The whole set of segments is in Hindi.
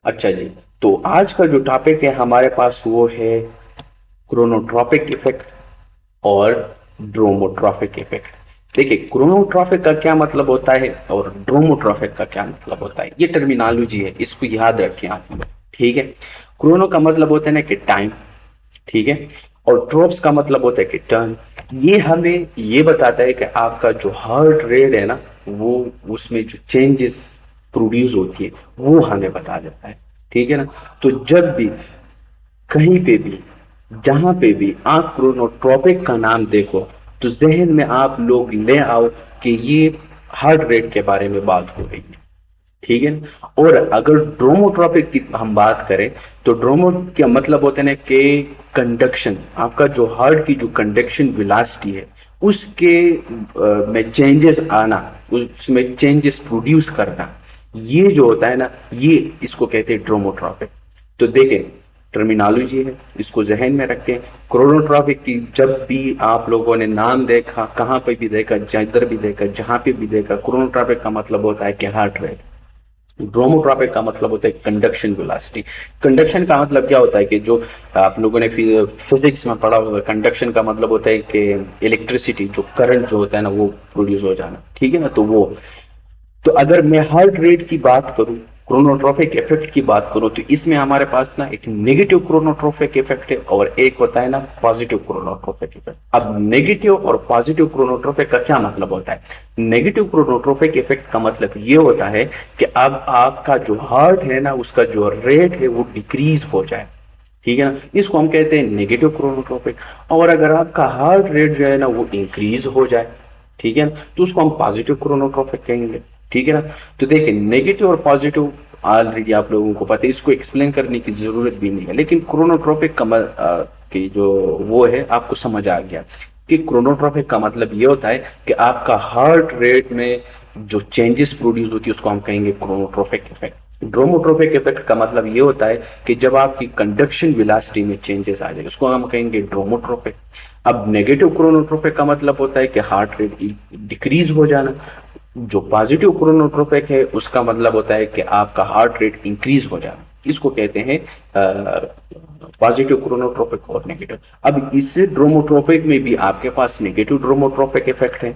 अच्छा जी, तो आज का जो टॉपिक है हमारे पास वो है क्रोनोट्रॉपिक इफेक्ट और ड्रोमोट्रॉपिक इफेक्ट। देखिए, क्रोनोट्रॉपिक का क्या मतलब होता है और ड्रोमोट्रॉपिक का क्या मतलब होता है, ये टर्मिनोलॉजी है, इसको याद रखें आप लोग। ठीक है, क्रोनो का मतलब होता है ना कि टाइम, ठीक है, और ट्रोप्स का मतलब होता है कि टर्न। ये हमें ये बताता है कि आपका जो हार्ट रेट है ना, वो उसमें जो चेंजेस प्रोड्यूस होती है वो हमें बता देता है। ठीक है ना। तो जब भी कहीं पे भी जहां पे भी आप क्रोनोट्रॉपिक का नाम देखो तो जहन में आप लोग ले आओ कि ये हार्ट रेट के बारे में बात हो रही है। ठीक है ना? और अगर ड्रोमोट्रॉपिक की हम बात करें तो ड्रोमो का मतलब होता है ना कि कंडक्शन, आपका जो हार्ट की जो कंडक्शन विलासिटी है उसके में चेंजेस आना, उसमें चेंजेस प्रोड्यूस करना, ये जो होता है ना, ये इसको कहते हैं ड्रोमोट्रॉपिक। तो देखें, टर्मिनोलॉजी है, इसको जहन में रखें। क्रोनोट्रॉपिक की जब भी आप लोगों ने नाम देखा, कहां पे भी देखा, जिधर भी देखा, जहां पे भी देखा, क्रोनोट्रॉपिक का मतलब होता है कि हार्ट रेट। ड्रोमोट्रॉपिक का मतलब होता है कंडक्शन वेलोसिटी। कंडक्शन का मतलब क्या होता है कि जो आप लोगों ने फिजिक्स में पढ़ा होगा, कंडक्शन का मतलब होता है कि इलेक्ट्रिसिटी, जो करंट जो होता है ना, वो प्रोड्यूस हो जाना। ठीक है ना। तो वो, तो अगर मैं हार्ट रेट की बात करूं, क्रोनोट्रॉपिक इफेक्ट की बात करूं, तो इसमें हमारे पास ना एक नेगेटिव क्रोनोट्रॉपिक इफेक्ट है और एक होता है ना पॉजिटिव क्रोनोट्रॉपिक इफेक्ट। अब नेगेटिव और पॉजिटिव क्रोनोट्रॉपिक का क्या मतलब होता है? नेगेटिव क्रोनोट्रॉपिक इफेक्ट का मतलब ये होता है कि अब आपका जो हार्ट है ना, उसका जो रेट है वो डिक्रीज हो जाए। ठीक है ना, इसको हम कहते हैं नेगेटिव क्रोनोट्रॉपिक। और अगर आपका हार्ट रेट जो है ना वो इंक्रीज हो जाए, ठीक है ना, तो उसको हम पॉजिटिव क्रोनोट्रॉपिक कहेंगे। ठीक है ना। तो देखिए, नेगेटिव और पॉजिटिव ऑलरेडी आप लोगों को पता है, इसको एक्सप्लेन करने की जरूरत भी नहीं है, लेकिन क्रोनोट्रॉपिक का की जो वो है आपको समझ आ गया कि क्रोनोट्रॉपिक का मतलब ये होता है कि आपका हार्ट रेट में जो चेंजेस प्रोड्यूस होती है उसको हम कहेंगे क्रोनोट्रॉपिक इफेक्ट। ड्रोमोट्रॉपिक इफेक्ट का मतलब ये होता है कि जब आपकी कंडक्शन वेलोसिटी में चेंजेस आ जाए उसको हम कहेंगे ड्रोमोट्रॉपिक। अब नेगेटिव क्रोनोट्रॉपिक का मतलब होता है कि हार्ट रेट डिक्रीज हो जाना। जो पॉजिटिव क्रोनोट्रॉपिक है उसका मतलब होता है कि आपका हार्ट रेट इंक्रीज हो जाना। इसको कहते हैं पॉजिटिव क्रोनोट्रॉपिक और नेगेटिव। अब इस ड्रोमोट्रॉपिक में भी आपके पास नेगेटिव ड्रोमोट्रॉपिक इफेक्ट है,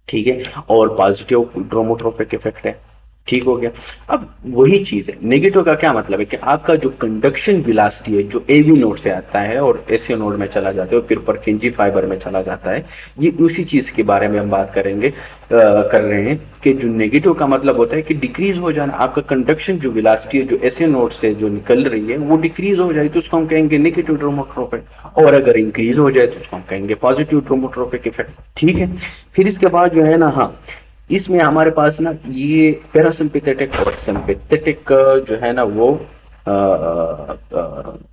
ठीक है, और पॉजिटिव ड्रोमोट्रॉपिक इफेक्ट है। ठीक हो गया। अब वही चीज है, नेगेटिव का क्या मतलब है कि आपका जो कंडक्शन वेलोसिटी है जो एवी नोड से आता है और एसए नोड में चला जाता है और फिर परकिंजी फाइबर में चला जाता है, ये उसी चीज के बारे में हम बात करेंगे, कर रहे हैं कि जो नेगेटिव का मतलब होता है कि डिक्रीज हो जाना, आपका कंडक्शन जो वेलोसिटी है जो एसए नोड से जो निकल रही है वो डिक्रीज हो जाए तो उसको हम कहेंगे नेगेटिव ड्रोमोट्रॉपिक, और अगर इंक्रीज हो जाए तो उसको हम कहेंगे पॉजिटिव ड्रोमोट्रॉपिक इफेक्ट। ठीक है। फिर इसके बाद जो है ना, हाँ, इसमें हमारे पास ना ये पैरासिम्पैथेटिक और सिम्पैथेटिक जो है ना वो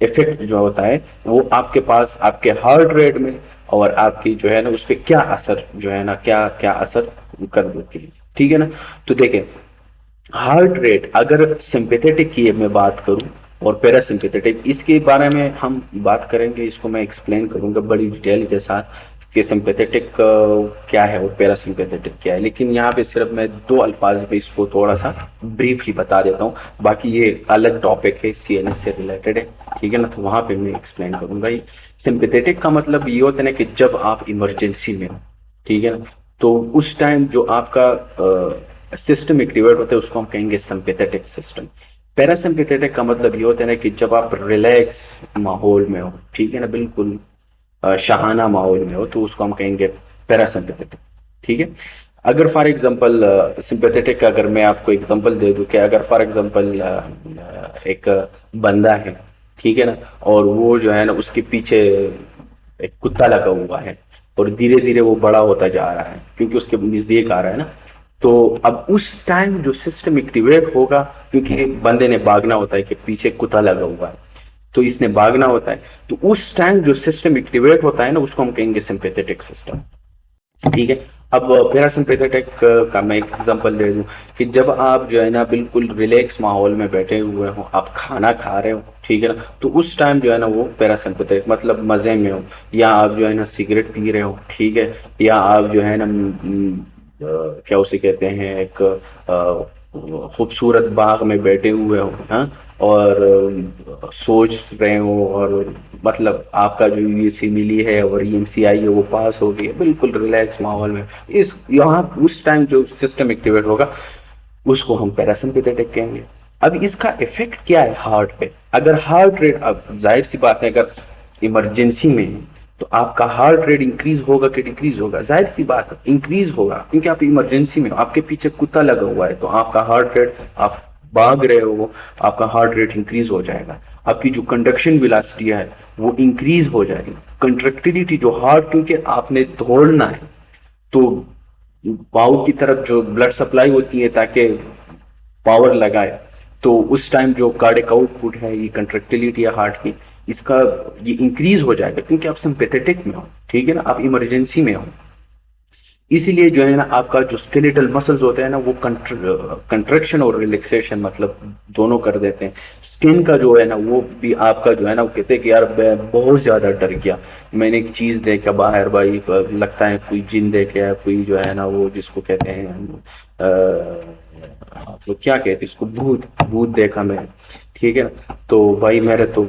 इफेक्ट जो होता है वो आपके पास आपके हार्ट रेट में और आपकी जो है ना उस पर क्या असर जो है ना, क्या क्या असर कर देती है। ठीक है ना। तो देखें, हार्ट रेट अगर सिंपैथेटिक की मैं बात करूं और पैरासिम्पैथेटिक, इसके बारे में हम बात करेंगे, इसको मैं एक्सप्लेन करूंगा बड़ी डिटेल के साथ कि सिंपैथेटिक क्या है और पैरासिम्पैथेटिक क्या है, लेकिन यहाँ पे सिर्फ मैं दो अल्फाज पे इसको थोड़ा सा ब्रीफली बता देता हूँ, बाकी ये अलग टॉपिक है, सीएनएस से रिलेटेड है। ठीक है ना, तो वहां पे मैं एक्सप्लेन करूंगा। ये सिंपैथेटिक का मतलब ये होता है ना कि जब आप इमरजेंसी में हो, ठीक है ना, तो उस टाइम जो आपका सिस्टम एक्टिवेट होता है उसको हम कहेंगे सिंपैथेटिक सिस्टम। पैरासिम्पैथेटिक का मतलब ये होता है ना कि जब आप रिलैक्स माहौल में हो, ठीक है ना, बिल्कुल शाहाना माहौल में हो, तो उसको हम कहेंगे पैरासिम्पैथेटिक। ठीक है। अगर फॉर एग्जांपल सिंपैथेटिक का अगर मैं आपको एग्जांपल दे दूं कि अगर फॉर एग्जांपल एक बंदा है, ठीक है ना, और वो जो है ना उसके पीछे एक कुत्ता लगा हुआ है और धीरे धीरे वो बड़ा होता जा रहा है क्योंकि उसके नजदीक आ रहा है ना, तो अब उस टाइम जो सिस्टम एक्टिवेट होगा, क्योंकि बंदे ने भागना होता है कि पीछे कुत्ता लगा हुआ है, तो इसने भागना होता है, तो उस टाइम जो सिस्टम एक्टिवेट होता है ना उसको हम कहेंगे सिंपैथेटिक सिस्टम। ठीक है। अब पैरासिम्पैथेटिक का मैं एक एग्जांपल दे दूं कि जब आप जो है ना बिल्कुल रिलैक्स माहौल में बैठे हुए हो, आप खाना खा रहे हो, ठीक है ना, तो उस टाइम जो है ना वो पैरासिम्पैथेटिक मतलब मजे में हो, या आप जो है ना सिगरेट पी रहे हो, ठीक है, या आप जो है ना क्या उसे कहते हैं, एक खूबसूरत बाग में बैठे हुए हो, हाँ, और सोच रहे हो, और मतलब आपका जो यूएससी है और ईएमसीआई है वो पास हो गई है, बिल्कुल रिलैक्स माहौल में, इस यहाँ उस टाइम जो सिस्टम एक्टिवेट होगा उसको हम पैरासिम्पथेटिक कहेंगे। अब इसका इफेक्ट क्या है हार्ट पे? अगर हार्ट रेट, अब जाहिर सी बात है अगर इमरजेंसी में है तो आपका हार्ट रेट इंक्रीज होगा कि डिक्रीज होगा? जाहिर सी बात है इंक्रीज होगा, क्योंकि आप इमरजेंसी में हो, आपके पीछे कुत्ता लगा हुआ है, तो आपका हार्ट रेट, आप भाग रहे हो, आपका हार्ट रेट इंक्रीज हो जाएगा, आपकी जो कंडक्शन वेलोसिटी है वो इंक्रीज हो जाएगी, कंट्रैक्टिलिटी जो हार्ट, क्योंकि आपने दौड़ना है तो पाव की तरफ जो ब्लड सप्लाई होती है ताकि पावर लगाए, तो उस टाइम जो कार्डिक आउटपुट है, ये कंट्रैक्टिलिटी है हार्ट की, इसका ये इंक्रीज हो जाएगा, क्योंकि आप सिंपैथेटिक में हो, ठीक है ना, आप इमरजेंसी में हो। इसीलिए जो है ना आपका जो स्केलेटल मसल्स होते हैं ना वो कंट्रैक्शन और रिलैक्सेशन मतलब दोनों कर देते हैं। स्किन का जो है ना वो भी आपका जो है ना, वो कहते हैं कि यार मैं बहुत ज्यादा डर गया, मैंने एक चीज देखा बाहर, भाई लगता है कोई जिन देखे है, कोई जो है ना वो जिसको कहते हैं आप लोग क्या कहते हैं इसको, भूत भूत देखा मैं, ठीक है ना, तो भाई मेरे तो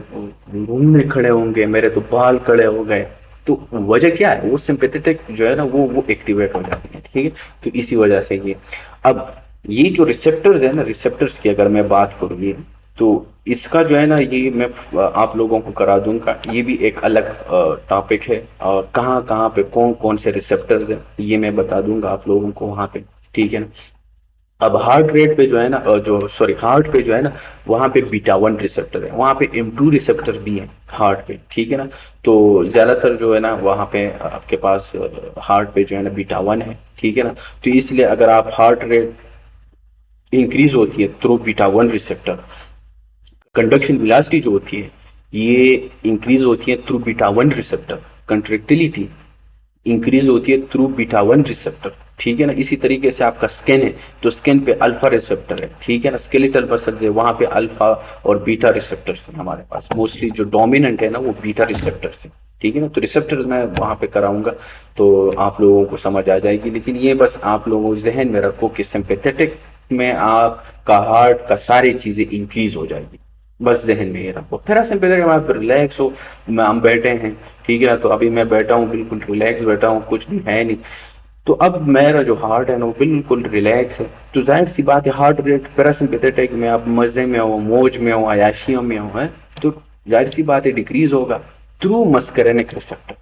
घूमने खड़े होंगे, मेरे तो बाल खड़े हो गए, तो वजह क्या है? वो सिंपैथेटिक जो है ना वो एक्टिवेट हो जाती है, ठीक है, तो इसी वजह से ये। अब ये जो रिसेप्टर्स है ना, रिसेप्टर्स की अगर मैं बात करूँ तो इसका जो है ना ये मैं आप लोगों को करा दूंगा, ये भी एक अलग टॉपिक है, और कहाँ कहाँ पे कौन कौन से रिसेप्टर्स है ये मैं बता दूंगा आप लोगों को वहां पे, ठीक है ना। अब हार्ट रेट पे जो है ना जो सॉरी हार्ट पे जो है ना वहां पे बीटा वन रिसेप्टर है, वहां पे M2 रिसेप्टर भी है हार्ट पे, ठीक है ना। तो ज्यादातर जो है ना वहां पे आपके पास हार्ट पे जो है ना बीटा वन है, ठीक है ना। तो इसलिए अगर आप हार्ट रेट इंक्रीज होती है through beta one receptor, conduction velocity जो होती है ये इंक्रीज होती है through beta one receptor, contractility increase होती है थ्रू बीटा वन रिसेप्टर, ठीक है ना। इसी तरीके से आपका स्किन है तो स्किन पे अल्फा रिसेप्टर है, ठीक है ना। स्केलेटल मसल्स है वहां पे अल्फा और बीटा रिसेप्टर्स है हमारे पास, मोस्टली जो डोमिनेंट है ना वो बीटा रिसेप्टर्स है, ठीक है ना। तो रिसेप्टर्स मैं वहां पे कराऊंगा तो आप लोगों को समझ आ जाएगी, लेकिन ये बस आप लोगों को जहन में रखो कि सिंपैथेटिक में आपका हार्ट का सारी चीजें इंक्रीज हो जाएगी, बस जहन में ये रखो। पैरासिम्पैथेटिक में आप रिलैक्स हो, हम बैठे हैं, ठीक है ना, तो अभी मैं बैठा हूँ बिल्कुल रिलैक्स बैठा हूँ, कुछ भी है नहीं, तो अब मेरा जो हार्ट है ना वो बिल्कुल रिलैक्स है, तो जाहिर सी बात है हार्ट रेट पैरासिम्पैथेटिक में आप मजे में हो, मौज में हो, अयाशियों में हो, है तो जाहिर सी बात है डिक्रीज होगा थ्रू मस्करेनिक रिसेप्टर,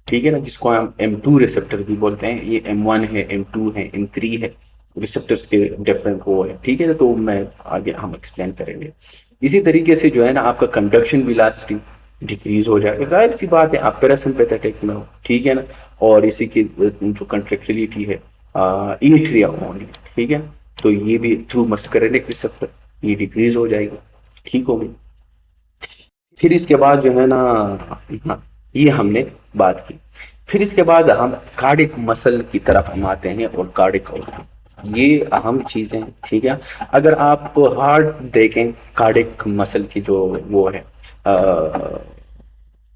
ठीक है ना, जिसको हम M2 रिसेप्टर भी बोलते हैं। ये M1 है, M2 है, M3 है, रिसेप्टर्स के डिफरेंट वो है, ठीक है ना, तो मैं आगे हम एक्सप्लेन करेंगे। इसी तरीके से जो है ना आपका कंडक्शन वेलोसिटी डिक्रीज हो जाएगा, जाहिर सी बात है आप पैरासिम्पैथेटिक में हो, ठीक है ना, और इसी की जो कंट्रैक्टिलिटी है एट्रिया ओनली, ठीक है, तो ये भी थ्रू मस्करेनिक रिसेप्टर ये डिक्रीज हो जाएगी, ठीक हो गई। फिर इसके बाद जो है ना, हाँ, ये हमने बात की। फिर इसके बाद हम कार्डिक मसल की तरफ हम आते हैं, और कार्डिक आउटपुट ये अहम चीजें हैं, ठीक है। अगर आप हार्ट देखें, कार्डिक मसल की जो वो है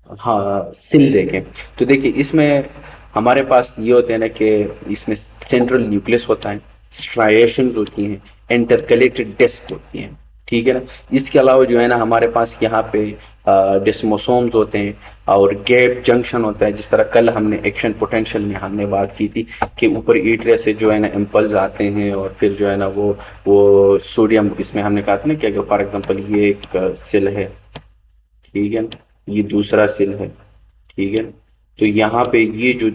हाँ सिल देखें, तो देखिए इसमें हमारे पास ये होते हैं ना कि इसमें सेंट्रल न्यूक्लियस होता है, स्ट्राइएशंस होती हैं, इंटरकलेटेड डिस्क होती हैं, ठीक है ना। इसके अलावा जो है ना हमारे पास यहाँ पे डिस्मोसोम्स होते हैं, और गैप जंक्शन होता है, जिस तरह कल हमने एक्शन पोटेंशियल में हमने बात की थी कि ऊपर एट्रिया से जो है ना इम्पल्स आते हैं, और फिर जो है ना वो सोडियम, इसमें हमने कहा था ना कि अगर फॉर एग्जांपल ये एक सेल है, ठीक है ना, ये दूसरा सेल है, ठीक है, तो यहाँ पे ये जो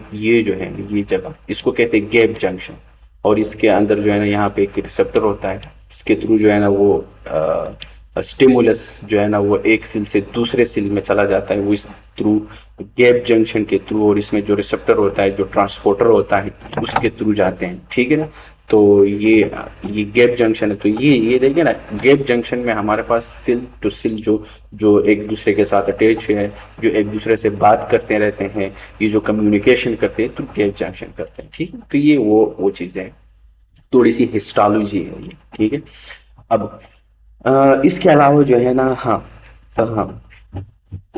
है ये जगह इसको कहते हैं गैप जंक्शन, और इसके अंदर जो है ना यहाँ पे एक रिसेप्टर होता है, इसके थ्रू जो है ना वो स्टिमुलस जो है ना वो एक सेल से दूसरे सेल में चला जाता है, वो इस थ्रू गैप जंक्शन के थ्रू, और इसमें जो रिसेप्टर होता है जो ट्रांसपोर्टर होता है उसके थ्रू जाते हैं, ठीक है ना। तो ये गैप जंक्शन है, तो ये देखिए ना गैप जंक्शन में हमारे पास सेल टू सेल जो जो एक दूसरे के साथ अटैच है, जो एक दूसरे से बात करते रहते हैं, ये जो कम्युनिकेशन करते हैं तो गैप जंक्शन करते हैं, ठीक है। तो ये वो चीजें हैं, थोड़ी सी हिस्टोलॉजी है ये, ठीक है। अब इसके अलावा जो है ना, हाँ, हाँ,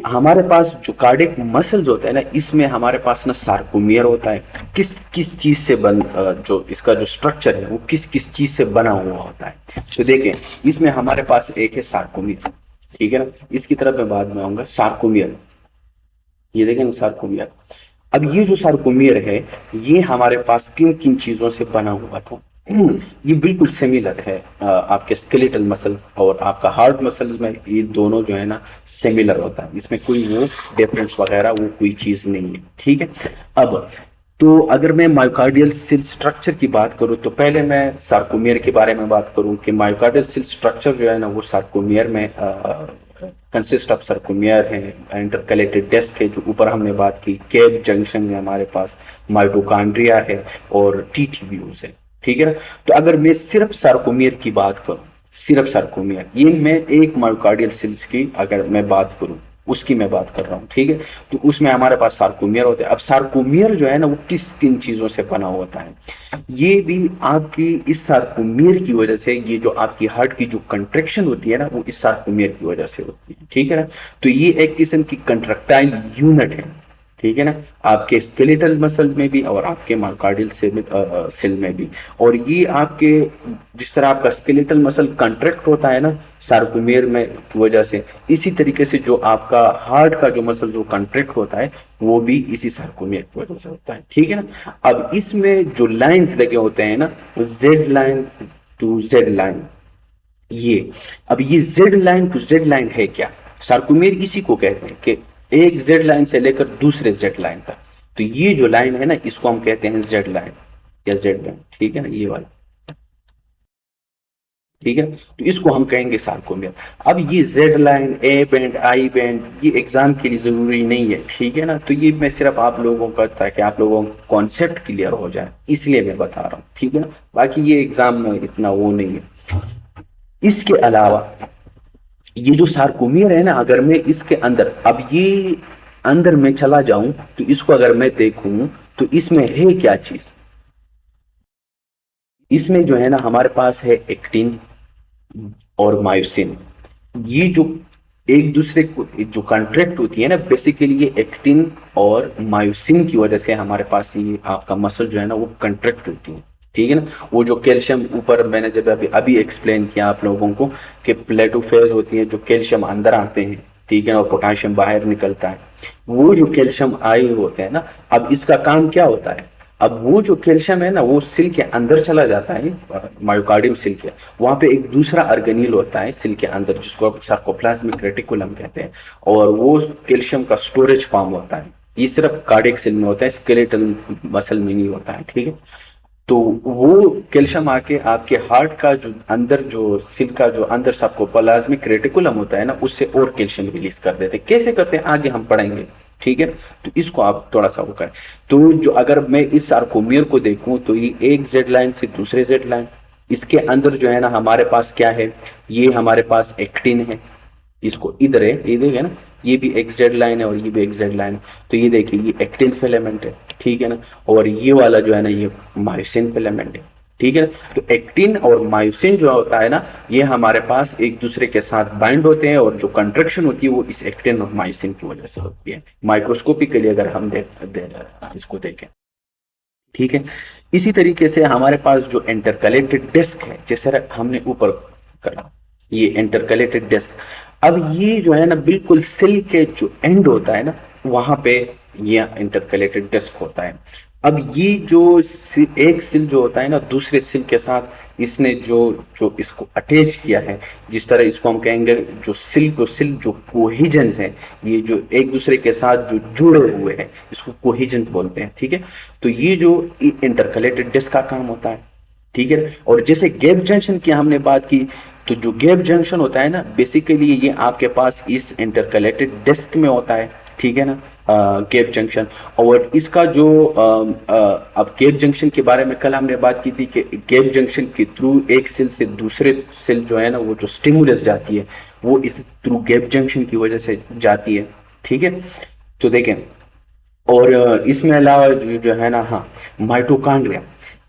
हमारे पास जो कार्डियक मसल्स होता है ना, इसमें हमारे पास ना सार्कोमियर होता है। किस किस चीज से जो इसका जो स्ट्रक्चर है वो किस किस चीज से बना हुआ होता है। तो देखें, इसमें हमारे पास एक है सार्कोमियर, ठीक है ना। इसकी तरफ मैं बाद में आऊंगा। सार्कोमियर, ये देखें ना सार्कोमियर। अब ये जो सार्कोमियर है, ये हमारे पास किन किन चीजों से बना हुआ था। ये बिल्कुल सिमिलर है आपके स्केलेटल मसल और आपका हार्ट मसल्स में, ये दोनों जो है ना सिमिलर होता है। इसमें कोई वो डिफरेंस वगैरह वो कोई चीज नहीं है, ठीक है। अब तो अगर मैं मायोकार्डियल सेल स्ट्रक्चर की बात करूं, तो पहले मैं सार्कोमियर के बारे में बात करूं कि मायोकार्डियल सेल स्ट्रक्चर जो है ना वो सार्कोमियर में कंसिस्ट ऑफ सर्कुमियर है, इंटरकलेटेड डिस्क है जो ऊपर हमने बात की, कैप जंक्शन में हमारे पास माइटोकॉन्ड्रिया है और टी ट्यूब्यूल्स है, ठीक है ना। तो अगर मैं सिर्फ सार्कोमियर की बात करूं, सिर्फ सार्कोमियर, ये मैं एक मायोकार्डियल सेल्स की अगर मैं बात करूं, उसकी मैं बात कर रहा हूँ, ठीक है। तो उसमें हमारे पास सार्कोमियर होते हैं। अब सार्कोमियर जो है ना वो किस किन चीजों से बना होता है, ये भी आपकी इस सार्कोमियर की वजह से, ये जो आपकी हार्ट की जो कंट्रेक्शन होती है ना वो इस सार्कोमियर की वजह से होती है, ठीक है ना। तो ये एक किस्म की कंट्रक्टाइल यूनिट है, ठीक है ना, आपके स्केलेटल मसल्स में भी और आपके मायोकार्डियल सेल में भी। और ये आपके जिस तरह आपका स्केलेटल मसल कंट्रैक्ट होता है ना सार्कोमियर में की वजह से, इसी तरीके से जो आपका हार्ट का जो मसल जो कंट्रैक्ट होता है वो भी इसी सार्कोमियर की वजह से होता है, ठीक है ना। अब इसमें जो लाइंस लगे होते हैं ना, Z line to Z line, ये अब ये Z line to Z line है क्या, सार्कोमियर इसी को कहते हैं कि एक जेड लाइन से लेकर दूसरे जेड लाइन तक। तो ये जो लाइन है ना इसको हम कहते हैं जेड लाइन या जेड लाइन, ठीक है ना, ये वाला, ठीक है। तो इसको हम कहेंगे सार्कोमियर। अब ये Z line, A band, I band, ये एग्जाम के लिए जरूरी नहीं है, ठीक है ना। तो ये मैं सिर्फ आप लोगों का, ताकि आप लोगों को कॉन्सेप्ट क्लियर हो जाए इसलिए मैं बता रहा हूँ, ठीक है ना। बाकी ये एग्जाम में इतना वो नहीं है। इसके अलावा ये जो सार्कोमियर है ना, अगर मैं इसके अंदर, अब ये अंदर में चला जाऊं तो इसको अगर मैं देखूं तो इसमें है क्या चीज, इसमें जो है ना हमारे पास है एक्टिन और मायोसिन। ये जो एक दूसरे को जो कॉन्ट्रैक्ट होती है ना, बेसिकली ये एक्टिन और मायोसिन की वजह से हमारे पास ये आपका मसल जो है ना वो कॉन्ट्रैक्ट होती है, ठीक है ना। वो जो कैल्शियम, ऊपर मैंने जब अभी अभी एक्सप्लेन किया आप लोगों को कि प्लेटो फेज होती है, जो कैल्शियम अंदर आते हैं, ठीक है, और पोटाशियम बाहर निकलता है। वो जो कैल्शियम आई होते हैं ना, अब इसका काम क्या होता है, अब वो जो कैल्शियम है ना वो सिल के अंदर चला जाता है, मायोकार्डियम सिल के, वहां पे एक दूसरा अर्गेनील होता है सिल के अंदर जिसको सार्कोप्लाज्मिक रेटिकुलम कहते हैं, और वो कैल्शियम का स्टोरेज फॉर्म होता है। ये सिर्फ कार्डियक सेल में होता है, स्केलेटल मसल में नहीं होता है, ठीक है। तो वो कैल्शियम आके आपके हार्ट का जो अंदर जो सिल का जो अंदर सबको प्लाज्मिक रेटिकुलम होता है ना, उससे और कैल्शियम रिलीज कर देते हैं। कैसे करते हैं आगे हम पढ़ेंगे, ठीक है। तो इसको आप थोड़ा सा वो करें। तो जो अगर मैं इस सार्कोमियर को देखूं तो ये एक जेड लाइन से दूसरे जेड लाइन, इसके अंदर जो है ना हमारे पास क्या है, ये हमारे पास एक्टिन है, इसको इधर है, ये देखिए ना, ये भी एक जेड लाइन है और ये भी एक जेड लाइन है। तो ये देखिए ये एक्टिन फिलामेंट है, ठीक है ना, और ये वाला जो है ना ये मायोसिन फिलामेंट है, ठीक है ना। तो एक्टिन और मायोसिन जो होता है ना, ये हमारे पास एक दूसरे के साथ बाइंड होते हैं और जो कंट्रैक्शन होती है वो इस एक्टिन और मायोसिन की वजह से होती है, माइक्रोस्कोपिकली अगर हम इसको देखें, ठीक है। इसी तरीके से हमारे पास जो इंटरकलेटेड डिस्क है, जैसे हमने ऊपर करा, ये इंटरकलेटेड डिस्क, अब ये जो है ना बिल्कुल सेल के जो एंड होता है ना वहां पे ये इंटरकलेटेड डिस्क होता है। अब ये जो एक सेल जो होता है ना दूसरे सेल के साथ इसने जो जो इसको अटैच किया है, जिस तरह इसको हम कहेंगे जो सेल जो कोहिजेंस है, ये जो एक दूसरे के साथ जो जुड़े हुए हैं इसको कोहिजेंस बोलते हैं, ठीक है। तो ये जो इंटरकलेटेड डिस्क का काम होता है, ठीक है। और जैसे गैप जंक्शन की हमने बात की, तो जो गैप जंक्शन होता है ना बेसिकली ये आपके पास इस इंटरकलेटेड डिस्क में होता है, ठीक है ना, गैप जंक्शन। और इसका जो अब गैप जंक्शन के बारे में कल हमने बात की थी कि गैप जंक्शन के थ्रू एक सेल से दूसरे सेल जो है ना वो जो स्टिमुलस जाती है वो इस थ्रू गैप जंक्शन की वजह से जाती है, ठीक है। तो देखें, और इसमें अलावा जो है ना, हाँ, माइटोकॉन्ड्रिया।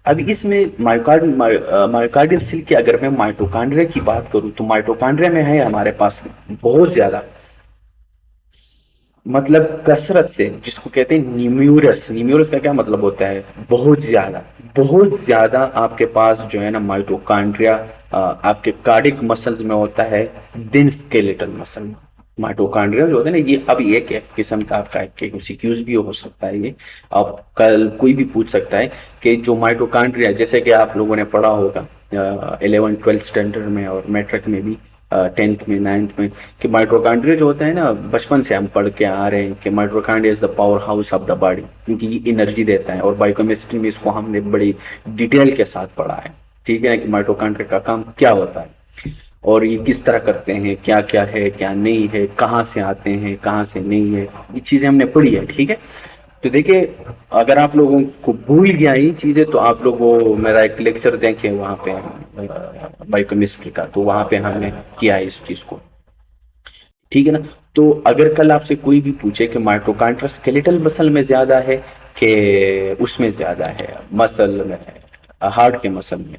अब इसमें मायोकार्डियल सेल की अगर मैं माइटोकॉन्ड्रिया की बात करूं तो माइटोकॉन्ड्रिया में है हमारे पास बहुत ज्यादा मतलब कसरत से, जिसको कहते हैं न्यूम्यूरस। न्यूम्यूरस का क्या मतलब होता है? बहुत ज्यादा। बहुत ज्यादा आपके पास जो है ना माइटोकांड्रिया आपके कार्डिक मसल्स में होता है दिन स्केलेटल मसल में। माइटोकांड्रिया जो होता है ना, ये अब एक किस्म का आपका एमसीक्यूज भी हो सकता है। ये अब कल कोई भी पूछ सकता है कि जो माइटोकांड्रिया, जैसे कि आप लोगों ने पढ़ा होगा 11th 12th स्टैंडर्ड में और मैट्रिक में भी, 10th में 9th में, कि माइटोकांड्रिया जो होता है ना, बचपन से हम पढ़ के आ रहे हैं कि mitochondria is the power house of the body, क्योंकि ये एनर्जी देता है। और बायोकेमिस्ट्री में इसको हमने बड़ी डिटेल के साथ पढ़ा है, ठीक है, कि माइटोकांड्रिया का काम क्या होता है और ये किस तरह करते हैं, क्या क्या है क्या नहीं है, कहाँ से आते हैं कहाँ से नहीं है, ये चीजें हमने पढ़ी है, ठीक है। तो देखिए, अगर आप लोगों को भूल गया ये चीजें, तो आप लोग वो मेरा एक लेक्चर देखें वहां पे बायोकेमिस्ट्री का, तो वहां पे हमने किया है इस चीज को, ठीक है ना। तो अगर कल आपसे कोई भी पूछे कि माइटोकॉन्ड्रिया स्केलेटल मसल में ज्यादा है कि उसमें ज्यादा है, मसल में, हार्ट के मसल में,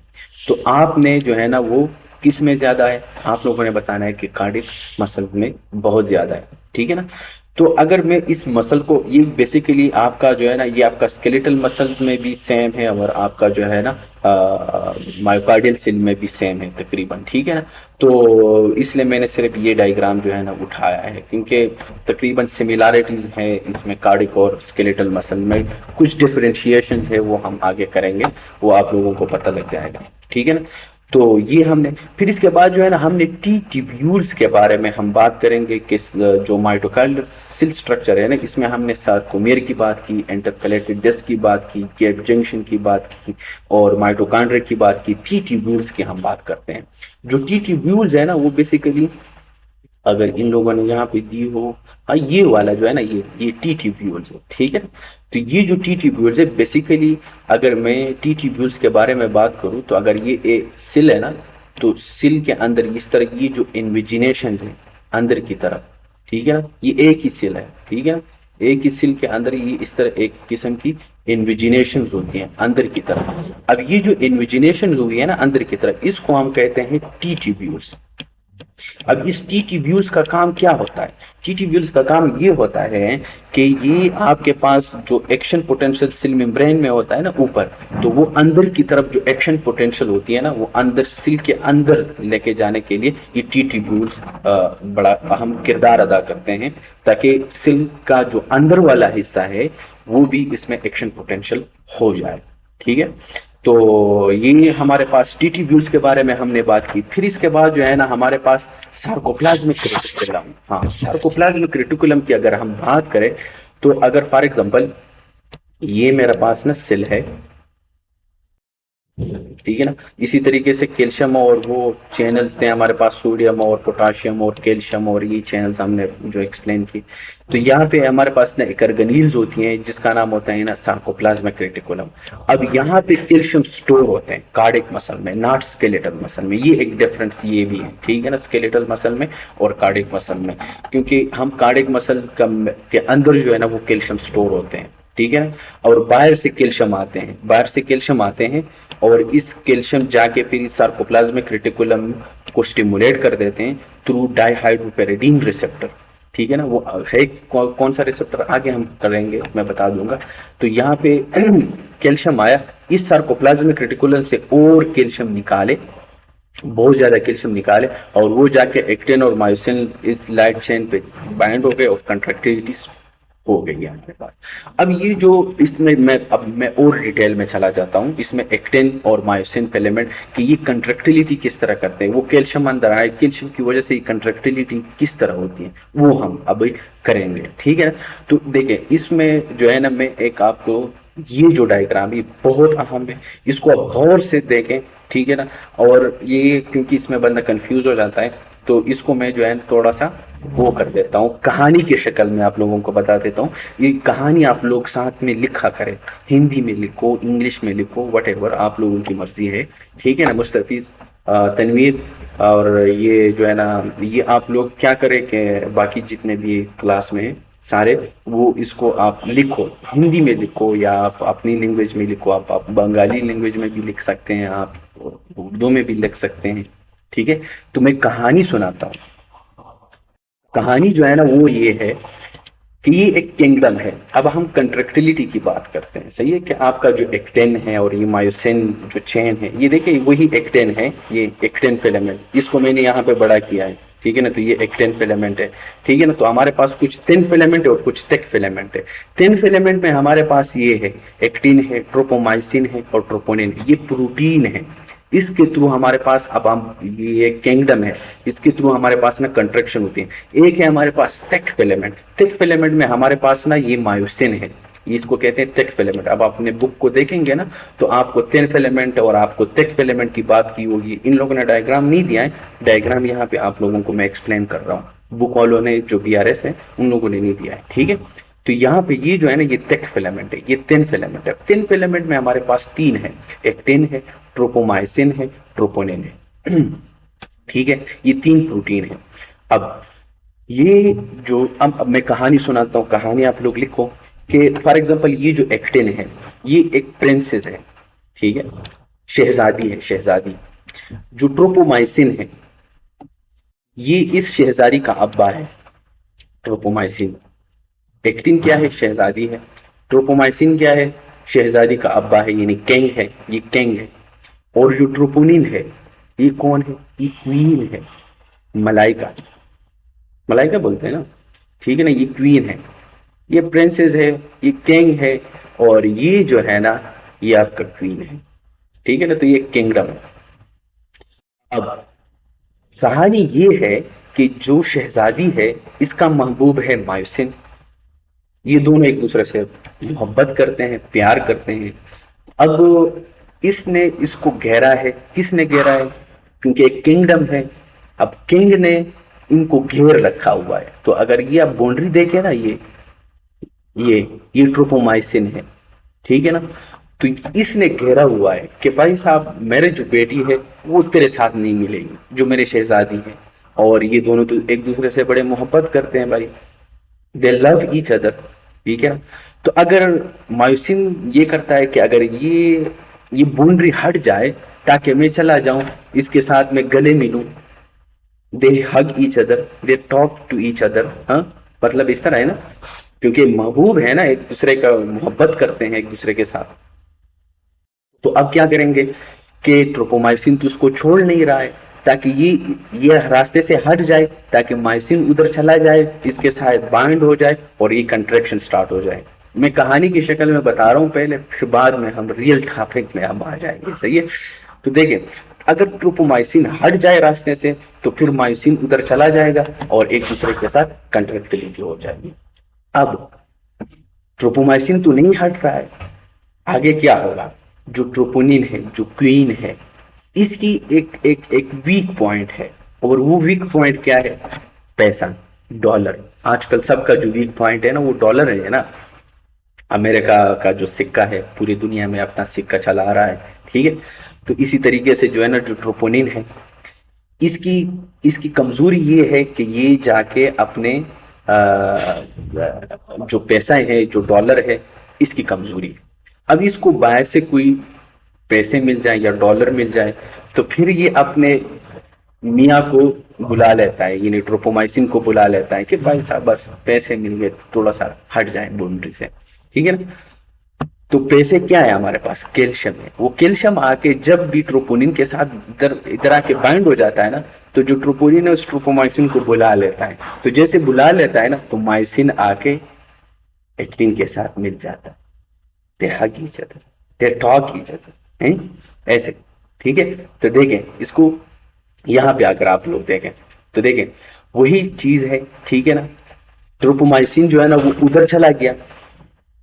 तो आपने जो है ना वो किस में ज्यादा है, आप लोगों ने बताना है कि कार्डिक मसल में बहुत ज्यादा है, ठीक है ना। तो अगर मैं इस मसल को, ये बेसिकली आपका जो है ना, ये आपका स्केलेटल मसल में भी सेम है और आपका जो है ना मायोकार्डियल सेल में भी सेम है तकरीबन, ठीक है ना। तो इसलिए मैंने सिर्फ ये डायग्राम जो है ना उठाया है, क्योंकि तकरीबन सिमिलैरिटीज है इसमें कार्डिक और स्केलेटल मसल में, कुछ डिफरेंशिएशन है वो हम आगे करेंगे, वो आप लोगों को पता लग जाएगा, ठीक है ना। तो ये हमने, फिर इसके बाद जो है ना हमने टी ट्यूब्यूल्स के बारे में हम बात करेंगे कि जो माइटोकांड्रियल सेल स्ट्रक्चर है ना, इसमें हमने सार्कोमेर की बात की, इंटरकैलेटेड डिस्क की बात की, गैप जंक्शन की बात की और माइटोकांड्रिया की बात की। टी ट्यूब्यूल्स की हम बात करते हैं। जो टी ट्यूब्यूल्स है ना, वो बेसिकली, अगर इन लोगों ने यहाँ पे दी हो, हाँ ये वाला जो है ना, ये टी ट्यूब्यूल्स है, ठीक है। तो ये जो टी ट्यूब्यूल्स है बेसिकली, अगर मैं टी ट्यूब्यूल्स के बारे में बात करूँ, तो अगर ये एक सिल है ना, तो सिल के अंदर इस तरह ये जो इन्विजिनेशन है अंदर की तरफ, ठीक है ना, ये एक ही सिल है, ठीक है ना। एक ही सिल के अंदर ये इस तरह एक किस्म की इन्विजिनेशन होती हैं अंदर की तरफ। अब ये जो इन्विजिनेशन हुई है ना अंदर की तरफ, इसको हम कहते हैं टी ट्यूब्यूल्स। अब इस टी ट्यूब्यूल्स का काम क्या होता है? टी ट्यूब्यूल्स का काम ये होता है कि ये आपके पास जो एक्शन पोटेंशियल सेल मेम्ब्रेन में होता है ना ऊपर, तो वो अंदर की तरफ जो एक्शन पोटेंशियल होती है ना, वो अंदर सेल के अंदर लेके जाने के लिए ये टी ट्यूब्यूल्स बड़ा अहम किरदार अदा करते हैं, ताकि सेल का जो अंदर वाला हिस्सा है वो भी इसमें एक्शन पोटेंशियल हो जाए, ठीक है। तो ये हमारे पास टी ट्यूब्यूल्स के बारे में हमने बात की। फिर इसके बाद जो है ना हमारे पास सार्कोप्लाज्मिक रेटिकुलम। हाँ, सार्कोप्लाज्मिक रेटिकुलम की अगर हम बात करें, तो अगर फॉर एग्जांपल ये मेरे पास ना सेल है, ठीक है ना, इसी तरीके से कैल्शियम और वो चैनल्स थे हमारे पास, सोडियम और पोटाशियम और कैल्शियम, और ये चैनल्स हमने जो एक्सप्लेन की। तो यहाँ पे हमारे पास ना एक अर्गेनील्स होती हैं जिसका नाम होता है ना सार्कोप्लाज्मिक रेटिकुलम। अब यहाँ पे कैल्शियम स्टोर होते हैं कार्डिक मसल में, नॉट स्केलेटल मसल में। ये एक डिफरेंस ये भी है, ठीक है ना, स्केलेटल मसल में और कार्डिक मसल में, क्योंकि हम कार्डिक मसल के अंदर जो है ना वो कैल्शियम स्टोर होते हैं, ठीक है ना। और बाहर से कैल्शियम आते हैं, बाहर से कैल्शियम आते हैं और इस कैल्शियम जाके फिर इस सार्कोप्लाज्मिक रेटिकुलम को स्टिमुलेट कर देते हैं थ्रू डाइहाइड्रोपेरिडीन रिसेप्टर, ठीक है ना। वो है कौन सा रिसेप्टर आगे हम करेंगे, मैं बता दूंगा। तो यहाँ पे कैल्शियम आया, इस सार्कोप्लाज्मिक रेटिकुलम से और कैल्शियम निकाले, बहुत ज्यादा कैल्शियम निकाले, और वो जाके एक्टिन और मायोसिन इस लाइट चेन पे बाइंड हो गए और कंट्रैक्टिलिटी हो गई है हमारे पास। अब ये जो इसमें मैं और डिटेल में चला जाता हूँ, इसमें एक्टिन और मायोसिन फिलामेंट की ये कंट्रैक्टिलिटी किस तरह करते हैं, वो कैल्शियम अंदर आए, कैल्शियम की वजह से ये कंट्रैक्टिलिटी किस तरह होती है, वो हम अभी करेंगे, ठीक है ना। तो देखिए, इसमें जो है ना, मैं एक आपको ये जो डायग्राम ये बहुत अहम है, इसको आप गौर से देखें, ठीक है ना। और ये क्योंकि इसमें बंदा कंफ्यूज हो जाता है, तो इसको मैं जो है थोड़ा सा वो कर देता हूँ, कहानी की शक्ल में आप लोगों को बता देता हूँ। ये कहानी आप लोग साथ में लिखा करें, हिंदी में लिखो, इंग्लिश में लिखो, वट एवर आप लोगों की मर्जी है, ठीक है ना। मुस्तफीज, तनवीर और ये जो है ना, ये आप लोग क्या करें कि बाकी जितने भी क्लास में हैं सारे, वो इसको आप लिखो, हिंदी में लिखो या आप अपनी लैंग्वेज में लिखो, आप बंगाली लैंग्वेज में भी लिख सकते हैं, आप उर्दू में भी लिख सकते हैं, ठीक है। तो मैं कहानी सुनाता हूँ। कहानी जो है ना वो ये है कि ये एक किंगडम है। अब हम कंट्रैक्टिलिटी की बात करते हैं, सही है कि आपका जो एक्टिन है और ये मायोसिन जो चेन है, ये देखिए वही एक्टिन है, ये एक्टिन फिलामेंट, इसको मैंने यहाँ पे बड़ा किया है, ठीक है ना, तो ये एक्टिन फिलामेंट है, ठीक है ना। तो हमारे पास कुछ थिन फिलामेंट है और कुछ थिक फिलामेंट है। थिन फिलामेंट में हमारे पास ये है, एक्टिन है, ट्रोपोमाइसिन है और ट्रोपोनिन, ये प्रोटीन है। इसके थ्रू हमारे पास, अब हम ये किंगडम है, इसके थ्रू हमारे पास ना कंट्रैक्शन होती है। एक है हमारे पास थिक फिलामेंट, थिक फिलामेंट में हमारे पास ना ये मायोसिन है, इसको कहते हैं थिक फिलामेंट। अब अपने बुक को देखेंगे ना तो आपको थिन फिलामेंट और आपको थिक फिलामेंट की बात की होगी। इन लोगों ने डायग्राम नहीं दिया है, डायग्राम यहाँ पे आप लोगों को मैं एक्सप्लेन कर रहा हूँ, बुक वालों ने जो BRS है उन लोगों ने नहीं दिया है, ठीक है। तो यहाँ पे ये जो है ना, ये थिक फिलामेंट है, ये थिन फिलामेंट है। थिन फिलामेंट में हमारे पास तीन है, एक्टिन है, ट्रोपोमाइसिन है, ट्रोपोनिन है, ठीक है, ये तीन प्रोटीन है। अब ये जो, अब मैं कहानी सुनाता हूँ, कहानी आप लोग लिखो कि फॉर एग्जांपल ये जो एक्टिन है ये एक प्रिंसेस है, ठीक है, शहजादी है, शहजादी। जो ट्रोपोमाइसिन है ये इस शहजादी का अब्बा है, ट्रोपोमाइसिन। एक्टिन क्या है, शहजादी है। ट्रोपोमाइसिन क्या है, शहजादी का अब्बा है, यानी किंग है, ये किंग है। और जो ट्रोपोनिन है ये कौन है, ये क्वीन है, मलाइका, मलाइका बोलते हैं ना, ठीक है ना, ये क्वीन है, ये प्रिंसेस है, ये किंग है, और ये जो है ना ये आपका क्वीन है, ठीक है ना। तो ये किंगडम है। अब कहानी ये है कि जो शहजादी है इसका महबूब है मायोसिन। ये दोनों एक दूसरे से मोहब्बत करते हैं, प्यार करते हैं। अब इसने इसको घेरा है, किसने घेरा है, क्योंकि एक किंगडम है, अब किंग ने इनको घेर रखा हुआ है। तो अगर ये आप बाउंड्री देखे ना, ये ट्रोपोमाइसिन है, ठीक है ना। तो इसने घेरा हुआ है कि भाई साहब मेरे जो बेटी है वो तेरे साथ नहीं मिलेगी, जो मेरे शहजादी है। और ये दोनों तो एक दूसरे से बड़े मोहब्बत करते हैं भाई, दे लव ईच अदर, ठीक है ना। तो अगर मायोसिन ये करता है कि अगर ये बाउंड्री हट जाए ताकि मैं चला जाऊं इसके साथ, मैं गले मिलूं, they hug each other, they talk to each other, हाँ, मतलब इस तरह है ना, क्योंकि महबूब है ना, एक दूसरे का मोहब्बत करते हैं एक दूसरे के साथ। तो अब क्या करेंगे कि ट्रोपोमाइसिन तो उसको छोड़ नहीं रहा है, ताकि ये रास्ते से हट जाए, ताकि माइसिन उधर चला जाए, इसके साथ बाइंड हो जाए और ये कंट्रैक्शन स्टार्ट हो जाए। मैं कहानी की शक्ल में बता रहा हूं पहले, फिर बाद में हम रियल टॉपिक में हम आ जाएंगे, सही है। तो देखिए, अगर ट्रोपोमाइसिन हट जाए रास्ते से तो फिर मायोसिन उधर चला जाएगा और एक दूसरे के साथ कंट्रैक्टिलिटी हो जाएगी। अब ट्रोपोमाइसिन तो नहीं हट रहा है, आगे क्या होगा, जो ट्रोपोनिन है, जो क्वीन है, इसकी एक एक एक वीक पॉइंट है। और वो वीक पॉइंट क्या है, पैसा, डॉलर। आजकल सबका जो वीक पॉइंट है ना वो डॉलर है ना। अमेरिका का जो सिक्का है पूरी दुनिया में अपना सिक्का चला रहा है, ठीक है। तो इसी तरीके से जो है ना, जो ट्रोपोनिन है, इसकी इसकी कमजोरी ये है कि ये जाके अपने जो पैसा है, जो डॉलर है, इसकी कमजोरी है। अब इसको बाहर से कोई पैसे मिल जाए या डॉलर मिल जाए तो फिर ये अपने मियाँ को बुला लेता है, यानी ट्रोपोमाइसिन को बुला लेता है कि भाई साहब बस पैसे मिल गए, थोड़ा सा हट जाए बाउंड्री से, ठीक है ना। तो पैसे क्या है हमारे पास, कैल्शियम है। वो कैल्शियम आके जब भी ट्रोपोनिन के साथ इधर इधर आके बाइंड हो जाता है ना, तो जो ट्रोपोनिन है उस ट्रोपोमाइसिन को बुला लेता है। तो जैसे बुला लेता है ना, तो मायोसिन आके एक्टिन के साथ मिल जाता है, they hug each other, they talk each other, हैं ऐसे, ठीक है। तो देखें इसको, यहाँ पे आकर आप लोग देखें तो देखें वही चीज है, ठीक है ना। ट्रोपोमाइसिन जो है ना वो उधर चला गया,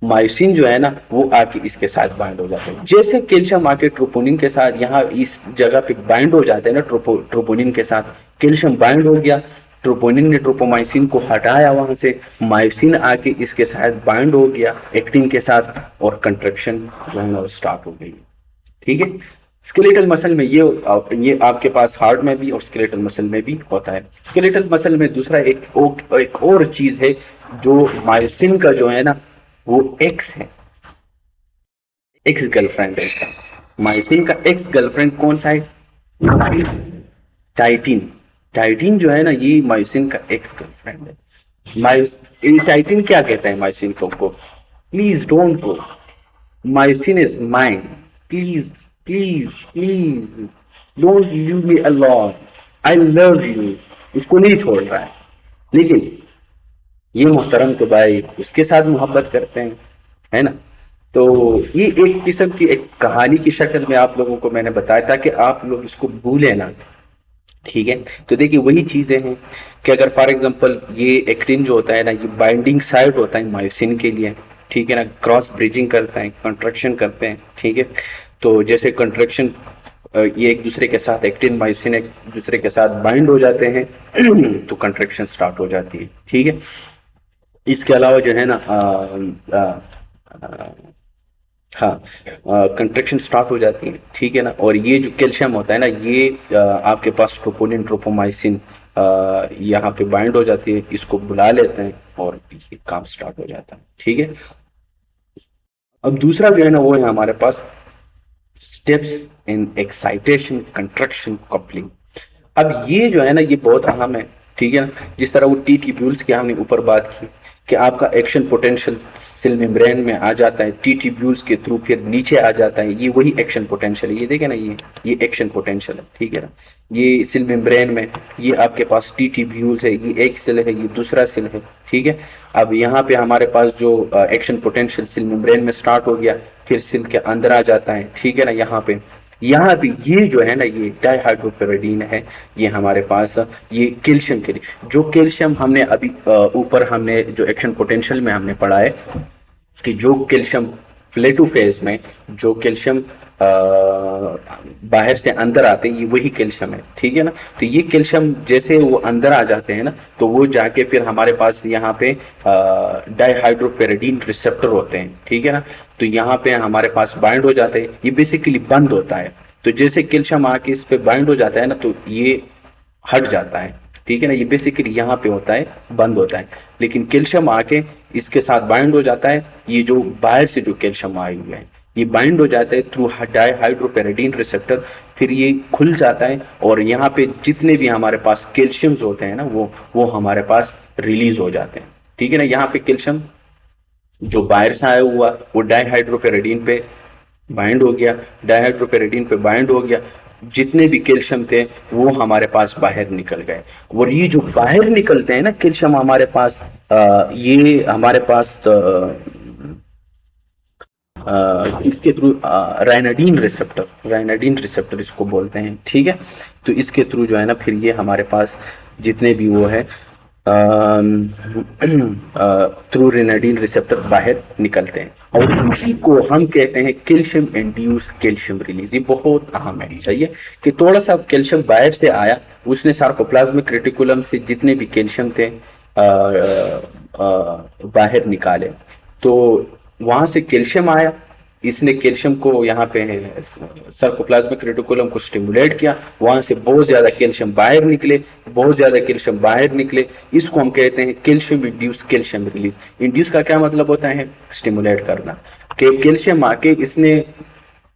मायोसिन जो है ना वो आके इसके साथ बाइंड हो जाते हैं। जैसे कैल्शियम आके ट्रोपोनिन के साथ यहाँ इस जगह पे बाइंड हो जाते हैं ना, ट्रोपोनिन के साथ कैल्शियम बाइंड हो गया, ट्रोपोनिन ने ट्रोपोमाइसिन को हटाया वहां से, मायोसिन आके इसके साथ बाइंड हो गया एक्टिन के साथ, और कंट्रैक्शन जो है ना वो स्टार्ट हो गई, ठीक है। स्केलेटल मसल में ये आपके पास हार्ट में भी और स्केलेटल मसल में भी होता है। स्केलेटल मसल में दूसरा एक और चीज है, जो मायोसिन का जो है ना वो एक्स है, एक्स गर्लफ्रेंड है इसका। मायोसिन का एक्स गर्लफ्रेंड कौन सा है, टाइटिन। टाइटिन जो है ना ये मायोसिन का एक्स गर्लफ्रेंड है। टाइटिन क्या कहता है मायोसिन को, please don't go, myosin is mine, please please please don't leave me alone, I love you, उसको नहीं छोड़ रहा है। लेकिन ये मोहतरम तो भाई उसके साथ मोहब्बत करते हैं, है ना। तो ये एक किस्म की एक कहानी की शक्ल में आप लोगों को मैंने बताया था कि आप लोग इसको भूले ना, ठीक है। तो देखिए वही चीजें हैं कि अगर फॉर एग्जांपल ये एक्टिन जो होता है ना, ये बाइंडिंग साइट होता है मायोसिन के लिए, ठीक है ना, क्रॉस ब्रिजिंग करता है, कंट्रैक्शन करते हैं, ठीक है। तो जैसे कंट्रैक्शन ये एक दूसरे के साथ एक्टिन मायोसिन एक दूसरे के साथ बाइंड हो जाते हैं तो कंट्रैक्शन स्टार्ट हो जाती है, ठीक है। इसके अलावा जो है ना हाँ कंट्रैक्शन स्टार्ट हो जाती है, ठीक है ना। और ये जो कैल्शियम होता है ना, ये आपके पास ट्रोपोनिन ट्रोपोमाइसिन यहाँ पे बाइंड हो जाती है, इसको बुला लेते हैं और ये काम स्टार्ट हो जाता है, ठीक है। अब दूसरा जो है ना वो है हमारे पास steps in excitation contraction coupling. अब ये जो है ना ये बहुत अहम है, ठीक है ना। जिस तरह वो टी ट्यूब्यूल्स की हमने ऊपर बात की कि आपका एक्शन पोटेंशियल सेल मेम्ब्रेन में आ जाता है, टी ट्यूब्यूल्स के थ्रू फिर नीचे आ जाता है, ये वही एक्शन पोटेंशियल है। ये देखे ना, ये एक्शन पोटेंशियल है, ठीक है ना। ये सेल मेम्ब्रेन में ये आपके पास टी ट्यूब्यूल्स है, ये एक सेल है, ये दूसरा सेल है, ठीक है। अब यहाँ पे हमारे पास जो एक्शन पोटेंशियल सेल मेम्ब्रेन में स्टार्ट हो गया, फिर सेल के अंदर आ जाता है, ठीक है ना। यहाँ भी ये जो है ना ये डाइहाइड्रोपेरिडीन है, ये हमारे पास ये कैल्शियम के लिए, जो कैल्शियम हमने अभी ऊपर हमने जो एक्शन पोटेंशियल में हमने पढ़ा है कि जो कैल्शियम प्लेटो फेज में जो कैल्शियम बाहर से अंदर आते हैं, ये वही कैल्शियम है, ठीक है ना। तो ये कैल्शियम जैसे वो अंदर आ जाते हैं ना, तो वो जाके फिर हमारे पास यहाँ पे डाइहाइड्रोपेरिडीन रिसेप्टर होते हैं, ठीक है ना। तो यहाँ पे हमारे पास बाइंड हो जाते हैं, ये बेसिकली बंद होता है। तो जैसे कैल्शियम आके इस पे बाइंड हो जाता है ना, तो ये हट जाता है, ठीक है ना। ये बेसिकली यहाँ पे होता है, बंद होता है। लेकिन कैल्शियम आके इसके साथ बाइंड हो जाता है, ये जो बाहर से जो कैल्शियम आए हुए हैं ये बाइंड हो जाता है थ्रू डाइहाइड्रोपेरिडीन रिसेप्टर, फिर ये खुल जाता है और यहाँ पे जितने भी हमारे पास कैल्शियम्स होते हैं ना वो हमारे पास रिलीज हो जाते हैं, ठीक है ना। यहाँ पे कैल्शियम जो बाहर से आया हुआ वो डाइहाइड्रोपेरिडीन पे बाइंड हो गया, डाइहाइड्रोपेरिडीन पे बाइंड हो गया, जितने भी कैल्शियम थे वो हमारे पास बाहर निकल गए। और ये जो बाहर निकलते हैं ना कैल्शियम हमारे पास ये हमारे पास इसके थ्रू राइनाडीन रिसेप्टर इसको बोलते हैं, ठीक है। तो इसके थ्रू जो है ना फिर ये हमारे पास जितने भी वो है थ्रू रेनाडीन रिसेप्टर बाहर निकलते हैं और इसी को हम कहते हैं कैल्शियम इंड्यूस कैल्शियम रिलीज। ये बहुत अहम है, चाहिए कि थोड़ा सा कैल्शियम बाहर से आया, उसने सार्कोप्लाज्मिक रेटिकुलम से जितने भी कैल्शियम थे बाहर निकाले, तो वहां से कैल्शियम आया, इसने कैल्शियम को यहाँ पे सार्कोप्लाज्मिक रेटिकुलम को स्टिमुलेट किया, वहां से बहुत ज्यादा कैल्शियम बाहर निकले, बहुत ज्यादा कैल्शियम बाहर निकले, इसको हम कहते हैं calcium induce calcium release. Induce का क्या मतलब होता है? स्टिमुलेट करना। कि कैल्शियम आके इसने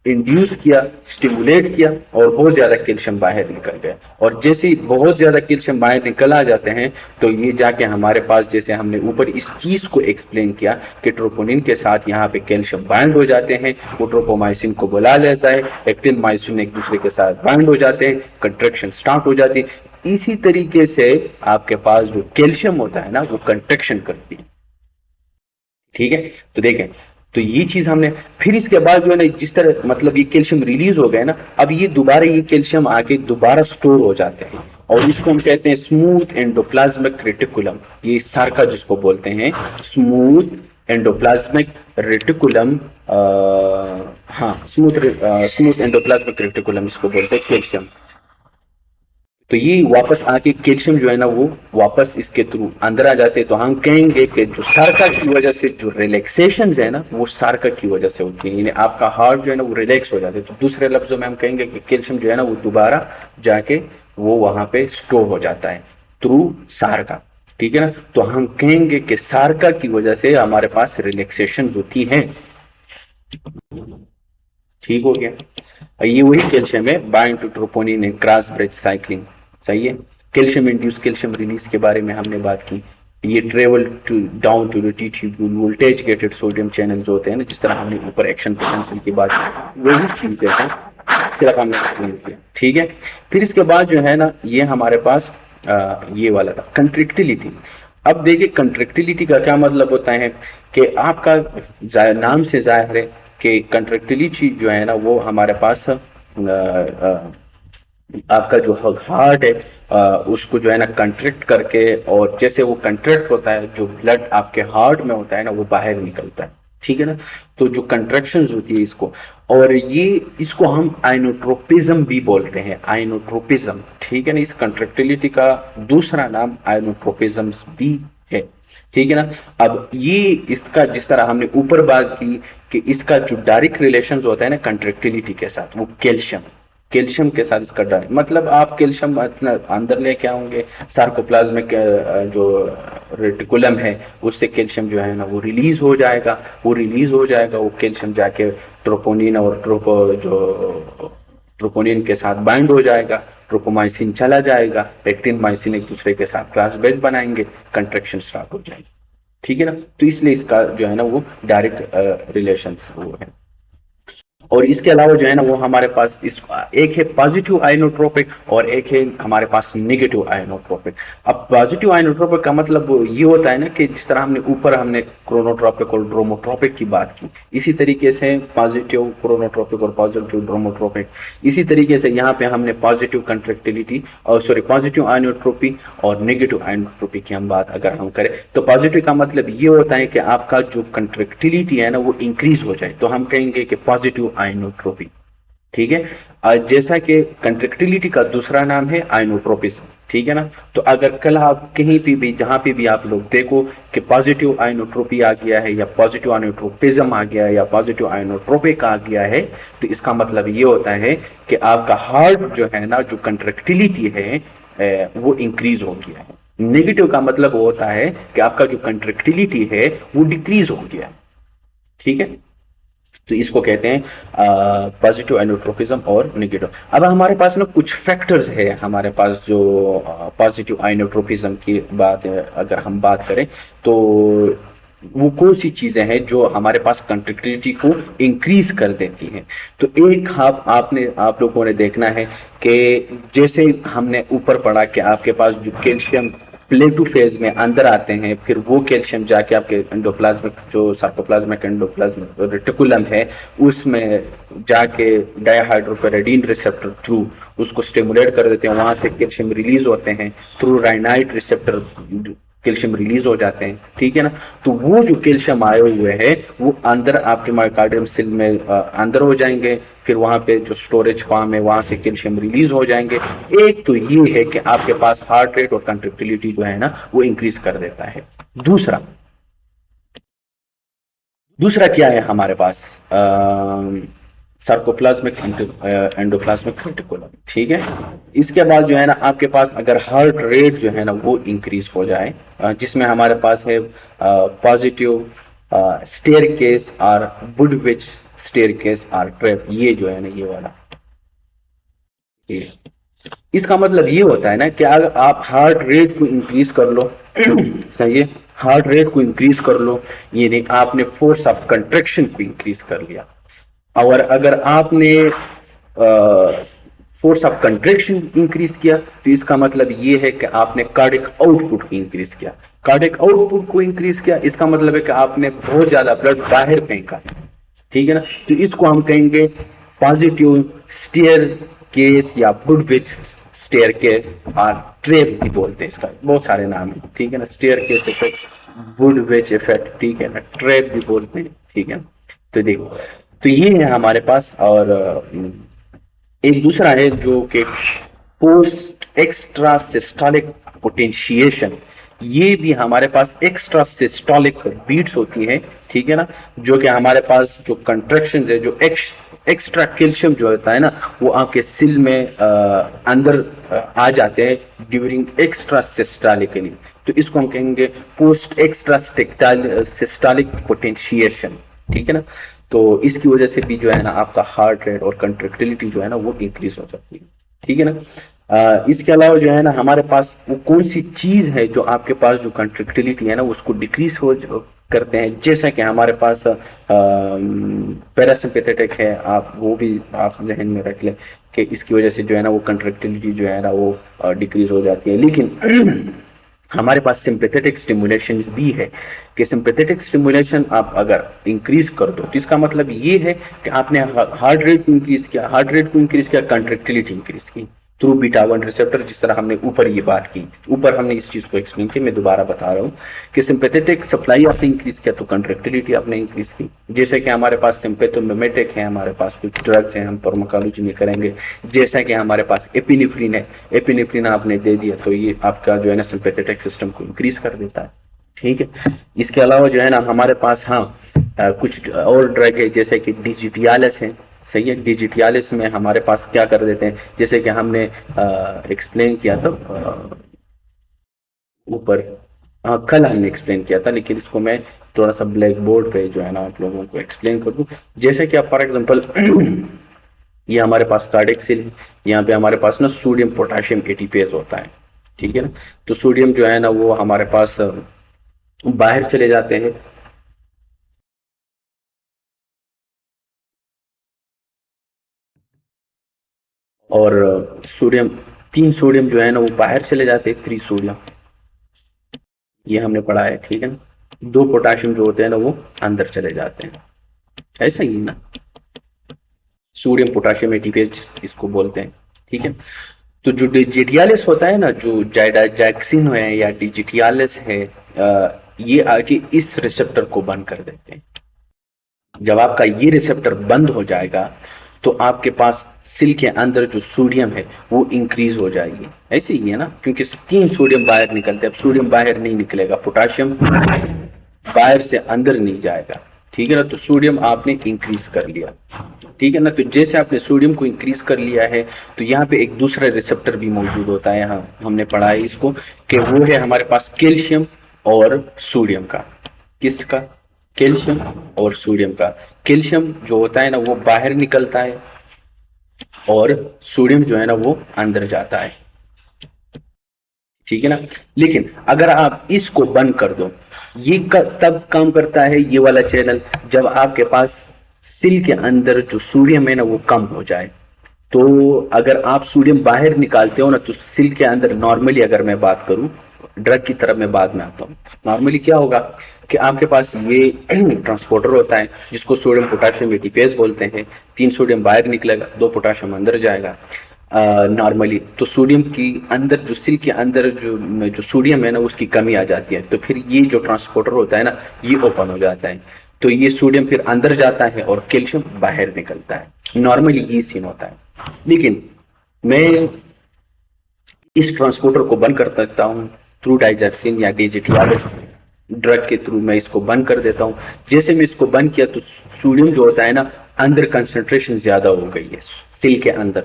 इंड्यूस किया, स्टिमुलेट किया और बहुत ज्यादा कैल्शियम बाहर निकल गया। और जैसे ही बहुत ज्यादा कैल्शियम बाहर निकल आ जाते हैं तो ये जाके हमारे पास, जैसे हमने ऊपर इस चीज को एक्सप्लेन किया कि ट्रोपोनिन के साथ यहाँ पे कैल्शियम बाइंड हो जाते हैं, वो ट्रोपोमाइसिन को बुला लेता है, एक्टिन माइसिन एक दूसरे के साथ बाइंड हो जाते हैं, कंट्रैक्शन स्टार्ट हो जाती है। इसी तरीके से आपके पास जो कैल्शियम होता है ना वो कंट्रैक्शन करती है, ठीक है। तो देखें, तो ये चीज हमने फिर इसके बाद जो है ना जिस तरह मतलब ये कैल्शियम रिलीज हो गया ना, अब ये दोबारा ये कैल्शियम आके दोबारा स्टोर हो जाते हैं और इसको हम कहते हैं स्मूथ एंडोप्लाज्मिक रेटिकुलम। ये सार्का जिसको बोलते हैं, स्मूथ एंडोप्लाज्मिक रेटिकुलम, हाँ स्मूथ एंडोप्लाज्मिक रेटिकुलम इसको बोलते हैं कैल्शियम। तो ये वापस आके कैल्शियम जो है ना वो वापस इसके थ्रू अंदर आ जाते हैं। तो हम कहेंगे कि जो सार्का की वजह से जो रिलैक्सेशन है ना वो सार्का की वजह से होती है, यानी आपका हार्ट जो है ना वो रिलैक्स हो जाता है। तो दूसरे लफ्जों में हम कहेंगे कि कैल्शियम जो है ना वो दोबारा जाके वो वहां पे स्टोर हो जाता है थ्रू सार्का, ठीक है ना। तो हम कहेंगे कि सार्का की वजह से हमारे पास रिलैक्सेशन होती है, ठीक हो गया। ये वही कैल्शियम है bind to troponin cross bridge cycling, सही है। कैल्शियम इंड्यूस कैल्शियम रिलीज के बारे में हमने बात की। ये travel to down to the T tubule voltage gated sodium channel जो होते हैं ना, जिस तरह हमने ऊपर एक्शन पोटेंशियल की बात की, वही चीजें हैं, सिर्फ हमने एक्सप्लेन किया। ठीक है, फिर इसके बाद जो है ना, ये हमारे पास ये वाला था कंट्रैक्टिलिटी। अब देखिए कंट्रैक्टिलिटी का क्या मतलब होता है कि आपका नाम से जाहिर है कि कंट्रैक्टिलिटी जो है ना वो हमारे पास आपका जो हार्ट है उसको जो है ना कंट्रैक्ट करके, और जैसे वो कंट्रैक्ट होता है, जो ब्लड आपके हार्ट में होता है ना वो बाहर निकलता है। ठीक है ना, तो जो कंट्रैक्शंस होती है इसको, और ये इसको हम आइनोट्रोपिज्म भी बोलते हैं, आइनोट्रोपिज्म। ठीक है ना, इस कंट्रैक्टिलिटी का दूसरा नाम आइनोट्रोपिज्म भी है। ठीक है ना, अब ये इसका जिस तरह हमने ऊपर बात की कि इसका जो डायरेक्ट रिलेशन होता है ना कंट्रैक्टिलिटी के साथ, वो कैल्शियम, कैल्शियम के साथ इसका डायरेक्ट मतलब आप कैल्शियम मतलब अंदर लेके आओगे, सार्कोप्लाज्मिक जो रेटिकुलम है उससे कैल्शियम जो है ना वो रिलीज हो जाएगा, वो कैल्शियम जाके ट्रोपोनिन और ट्रोपोनिन के साथ बाइंड हो जाएगा, ट्रोपोमाइसिन चला जाएगा, एक्टिन माइसिन एक दूसरे के साथ क्रॉस ब्रेक बनाएंगे, कंट्रैक्शन स्टार्ट हो जाएगी। ठीक है ना, तो इसलिए इसका जो है ना वो डायरेक्ट रिलेशन वो है। और इसके अलावा जो है ना वो हमारे पास एक है पॉजिटिव आइनोट्रोपिक और एक है हमारे पास नेगेटिव आइनोट्रोपिक। अब पॉजिटिव आइनोट्रोपिक का मतलब ये होता है ना कि जिस तरह हमने क्रोनोट्रोपिक और ड्रोमोट्रोपिक की बात की, इसी तरीके से पॉजिटिव क्रोनोट्रोपिक और पॉजिटिव ड्रोमोट्रोपिक, इसी तरीके से यहाँ पे हमने पॉजिटिव कंट्रैक्टिलिटी और पॉजिटिव आइनोट्रोपी और नेगेटिव आइनोट्रोपी की हम बात अगर हम करें, तो पॉजिटिव का मतलब ये होता है कि आपका जो कंट्रैक्टिलिटी है ना वो इंक्रीज हो जाए, तो हम कहेंगे कि पॉजिटिव आइनोट्रोपी। ठीक है, जैसा कि कंट्रैक्टिलिटी का दूसरा नाम है आइनोट्रोपिज्म। ठीक है ना, तो अगर कल आप कहीं पे भी जहां पे भी आप लोग देखो कि पॉजिटिव आइनोट्रोपी आ गया है या पॉजिटिव आइनोट्रोपिज्म आ गया है या पॉजिटिव आइनोट्रोपिक आ गया है, तो इसका मतलब ये होता है कि आपका हार्ट जो है ना, जो कंट्रैक्टिलिटी है वो इंक्रीज हो गया है। नेगेटिव का मतलब होता है कि आपका जो कंट्रैक्टिलिटी है वो डिक्रीज हो गया है। ठीक है, तो इसको कहते हैं पॉजिटिव आइनोट्रोपिज्म और नेगेटिव। अब हमारे पास ना कुछ फैक्टर्स है हमारे पास जो पॉजिटिव आइनोट्रोपिज्म की बात अगर हम बात करें, तो वो कौन सी चीजें हैं जो हमारे पास कंट्रैक्टिलिटी को इंक्रीज कर देती हैं। तो एक आप लोगों ने देखना है कि जैसे हमने ऊपर पढ़ा कि आपके पास जो कैल्शियम प्लेटू फेज में अंदर आते हैं, फिर वो कैल्शियम जाके आपके एंडोप्लाज्मिक जो सार्कोप्लाज्मिक एंडोप्लाज्मिक रेटिकुलम है उसमें जाके डायहाइड्रोपेरिडीन रिसेप्टर थ्रू उसको स्टिमुलेट कर देते हैं, वहां से कैल्शियम रिलीज होते हैं, थ्रू राइनाइट रिसेप्टर कैल्शियम रिलीज हो जाते हैं। ठीक है ना, तो वो जो कैल्शियम आए हुए हैं वो अंदर आपके मायोकार्डियम सेल में अंदर हो जाएंगे, फिर वहां पे जो स्टोरेज फार्म है वहां से कैल्शियम रिलीज हो जाएंगे। एक तो ये है कि आपके पास हार्ट रेट और कंट्रैक्टिलिटी जो है ना वो इंक्रीज कर देता है। दूसरा दूसरा क्या है हमारे पास, सार्कोप्लाज्मिक एंडोप्लाज्मिक रेटिकुलम। ठीक है, इसके बाद जो है ना आपके पास अगर हार्ट रेट जो है ना वो इंक्रीज हो जाए, जिसमें हमारे पास है पॉजिटिव स्टेयर केस और वुडविच स्टेयर केस और ट्रैप, ये जो है ना ये वाला, ये इसका मतलब ये होता है ना कि अगर आप हार्ट रेट को इंक्रीज कर लो सही है, हार्ट रेट को इंक्रीज कर लो, ये नहीं आपने फोर्स ऑफ कंट्रैक्शन को इंक्रीज कर लिया, और अगर आपने फोर्स ऑफ कंट्रैक्शन इंक्रीज किया तो इसका मतलब ये है कि आपने कार्डिक आउटपुट इंक्रीज किया। कार्डिक आउटपुट को इंक्रीज किया इसका मतलब है कि आपने बहुत ज्यादा ब्लड बाहर फेंका। ठीक है ना, तो इसको हम कहेंगे पॉजिटिव स्टेयर केस या वुडविच स्टेयर केस और ट्रैप भी बोलते हैं, इसका बहुत सारे नाम है। ठीक है ना, स्टेयर केस इफेक्ट, वुडविच इफेक्ट, ठीक है ना, ट्रैप भी बोलते हैं। ठीक है, तो देखो, तो ये है हमारे पास। और एक दूसरा है जो कि पोस्ट एक्स्ट्रा सिस्टोलिक पोटेंशिएशन, ये भी हमारे पास एक्स्ट्रा सिस्टोलिक बीट्स होती है। ठीक है ना, जो कि हमारे पास जो कंट्रैक्शन है, जो एक्स्ट्रा कैल्शियम जो होता है ना वो आपके सिल में अंदर आ जाते हैं ड्यूरिंग एक्स्ट्रा सिस्टोलिकली, तो इसको हम कहेंगे पोस्ट एक्स्ट्रा सिस्टोलिक पोटेंशिएशन। ठीक है ना, तो इसकी वजह से भी जो है ना आपका हार्ट रेट और कंट्रैक्टिलिटी जो है ना वो इंक्रीज हो जाती है। ठीक है ना, इसके अलावा जो है ना हमारे पास वो कौन सी चीज है जो आपके पास जो कंट्रक्टिलिटी है ना उसको डिक्रीज हो करते हैं, जैसा कि हमारे पास पैरासिम्पेथेटिक है, आप वो भी आप जहन में रख लें कि इसकी वजह से जो है ना वो कंट्रक्टिलिटी जो है ना वो डिक्रीज हो जाती है। लेकिन हमारे पास सिंपैथेटिक स्टिमुलेशन भी है कि सिंपैथेटिक स्टिमुलेशन आप अगर इंक्रीज कर दो तो इसका मतलब ये है कि आपने हार्ट रेट को इंक्रीज किया, हार्ट रेट को इंक्रीज किया, कंट्रक्टिलिटी इंक्रीज की थ्रू बीटा 1 रिसेप्टर, जिस तरह हमने ऊपर ये बात की, ऊपर हमने इस चीज को एक्सप्लेन किया, मैं दोबारा बता रहा हूँ कि सिंपैथेटिक सप्लाई आपने इंक्रीज किया तो कंट्रक्टिलिटी आपने इंक्रीज की। जैसे कि हमारे पास सिंपैथोमिमेटिक है, हमारे पास कुछ ड्रग्स हैं, हम फार्माकोलॉजी में करेंगे, जैसा कि हमारे पास एपिनेफ्रिन है, एपिनेफ्रिन आपने दे दिया तो ये आपका जो है ना सिंपैथेटिक सिस्टम को इंक्रीज कर देता है। ठीक है, इसके अलावा जो है ना हमारे पास हाँ कुछ और ड्रग है जैसे कि डिजिटियालिस है, सही है। डिजिटियालिस में हमारे पास क्या कर देते हैं, जैसे कि हमने एक्सप्लेन किया था ऊपर, कल हमने एक्सप्लेन किया था, लेकिन इसको मैं थोड़ा सा ब्लैक बोर्ड पे जो है ना आप लोगों को एक्सप्लेन कर दूं। जैसे कि आप फॉर एग्जांपल ये हमारे पास कार्डियक सेल है, यहाँ पे हमारे पास ना सोडियम पोटेशियम एटीपेज होता है, ठीक है ना। तो सोडियम जो है ना वो हमारे पास बाहर चले जाते हैं, और सोडियम, 3 सोडियम जो है ना वो बाहर चले जाते हैं, 3 सोडियम, ये हमने पढ़ा है, ठीक है ना। 2 पोटाशियम जो होते हैं ना वो अंदर चले जाते हैं, ऐसा ही ना, सोडियम पोटाशियम एटीपेज इसको बोलते हैं, ठीक है। तो जो डिजिटियालिस होता है ना, जो जाइडाजैक्सिन है या डिजिटियालिस है, ये आके इस रिसेप्टर को बंद कर देते हैं। जब आपका ये रिसेप्टर बंद हो जाएगा तो आपके पास सिल के अंदर जो सोडियम है वो इंक्रीज हो जाएगी, ऐसे ही है ना, क्योंकि 3 सोडियम बाहर निकलते हैं, अब सोडियम बाहर नहीं निकलेगा, पोटाशियम बाहर से अंदर नहीं जाएगा, ठीक है ना। तो सोडियम आपने इंक्रीज कर लिया, ठीक है ना। तो जैसे आपने सोडियम को इंक्रीज कर लिया है तो यहाँ पे एक दूसरा रिसेप्टर भी मौजूद होता है, यहाँ हमने पढ़ा है इसको कि वो है हमारे पास कैल्शियम और सोडियम का, किसका, कैल्शियम और सोडियम का। कैल्शियम जो होता है ना वो बाहर निकलता है और सोडियम जो है ना वो अंदर जाता है, ठीक है ना। लेकिन अगर आप इसको बंद कर दो, ये तब काम करता है ये वाला चैनल जब आपके पास सिल के अंदर जो सोडियम है ना वो कम हो जाए। तो अगर आप सोडियम बाहर निकालते हो ना तो सिल के अंदर नॉर्मली, अगर मैं बात करूं ड्रग की तरफ मैं बाद में आता हूं, नॉर्मली क्या होगा कि आपके पास ये ट्रांसपोर्टर होता है जिसको सोडियम पोटेशियम एटीपेज बोलते हैं, 3 सोडियम बाहर निकलेगा, 2 पोटेशियम अंदर जाएगा नॉर्मली। तो सोडियम की अंदर जो सिल के अंदर जो सोडियम है ना उसकी कमी आ जाती है, तो फिर ये जो ट्रांसपोर्टर होता है ना ये ओपन हो जाता है, तो ये सोडियम फिर अंदर जाता है और कैल्शियम बाहर निकलता है, नॉर्मली ये सीन होता है। लेकिन मैं इस ट्रांसपोर्टर को बंद कर सकता हूँ थ्रू डाइजैक्सिन या डिजिटियालिस ड्रग के थ्रू, मैं इसको बंद कर देता हूँ। जैसे मैं इसको बंद किया तो सोडियम जो होता है ना अंदर कंसंट्रेशन ज्यादा हो गई है, सिल के अंदर,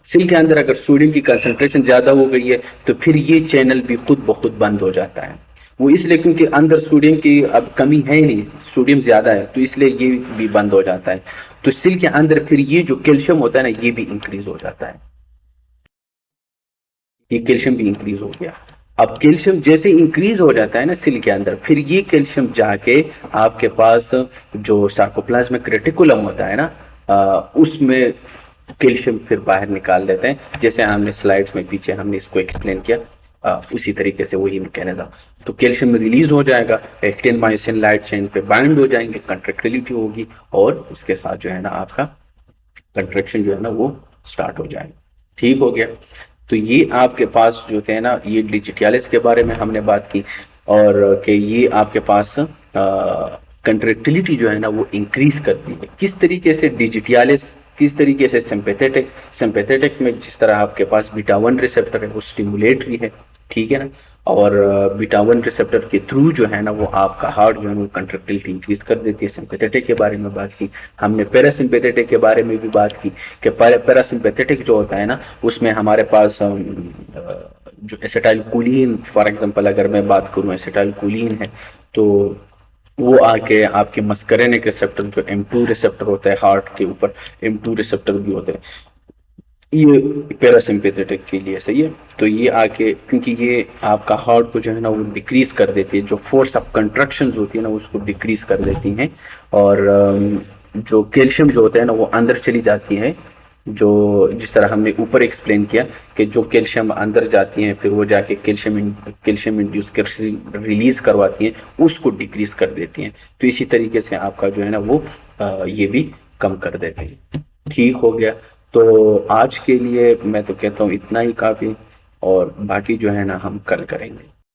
सिल के अंदर अगर सोडियम की कंसंट्रेशन ज्यादा हो गई है तो फिर ये चैनल भी खुद ब खुद बंद हो जाता है। वो इसलिए क्योंकि अंदर सोडियम की अब कमी है नहीं, सोडियम ज्यादा है, तो इसलिए ये भी बंद हो जाता है। तो सिल के अंदर फिर ये जो कैल्शियम होता है ना ये भी इंक्रीज हो जाता है, ये कैल्शियम भी इंक्रीज हो गया। अब कैल्शियम जैसे इंक्रीज हो जाता है ना सिल के अंदर, फिर ये कैल्शियम जाके आपके पास जो सार्कोप्लाज्मिक रेटिकुलम होता है ना उसमें कैल्शियम फिर बाहर निकाल देते हैं, जैसे हमने स्लाइड्स में पीछे हमने इसको एक्सप्लेन किया उसी तरीके से वही मैकेनिज्म। तो कैल्शियम रिलीज हो जाएगा, एक्टिन मायोसिन लाइट चेन पे बाइंड हो जाएंगे, कंट्रैक्टिलिटी होगी और इसके साथ जो है ना आपका कंट्रैक्शन जो है ना वो स्टार्ट हो जाएगा, ठीक हो गया। तो ये आपके पास जो थे ना ये डिजिटियालिस के बारे में हमने बात की, और कि ये आपके पास कंट्रैक्टिलिटी जो है ना वो इंक्रीज करती है। किस तरीके से डिजिटियालिस, किस तरीके से सिंपैथेटिक, सिंपैथेटिक में जिस तरह आपके पास बीटा 1 रिसेप्टर है वो स्टिमुलेटरी है, ठीक है ना, और बीटा 1 रिसेप्टर के थ्रू जो है ना वो आपका हार्ट जो है वो कंट्रैक्टिलिटी इंक्रीज कर देती है। सिंपैथेटिक के बारे में बात की हमने, पैरासिम्पैथेटिक के बारे में भी बात की कि पैरासिम्पैथेटिक जो होता है ना उसमें हमारे पास जो एसिटाइलकोलिन फॉर एग्जांपल अगर मैं बात करूं एसिटाइलकोलिन है तो वो आके आपके मस्करेनिक रिसेप्टर जो M2 रिसेप्टर होता है हार्ट के ऊपर, M2 रिसेप्टर भी होते हैं, ये पैरासिम्पेथेटिक के लिए सही है। तो ये आके, क्योंकि ये आपका हार्ट को जो है ना वो डिक्रीज कर देती है, जो फोर्स ऑफ कंट्रक्शन होती है ना उसको डिक्रीज कर देती हैं। और जो कैल्शियम जो होता है ना वो अंदर चली जाती है, जो जिस तरह हमने ऊपर एक्सप्लेन किया कि जो कैल्शियम अंदर जाती हैं फिर वो जाके कैल्शियम इंड्यूस रिलीज करवाती हैं, उसको डिक्रीज कर देती हैं। तो इसी तरीके से आपका जो है ना वो ये भी कम कर देते हैं। ठीक हो गया। तो आज के लिए मैं तो कहता हूँ इतना ही काफी, और बाकी जो है ना हम कल करेंगे।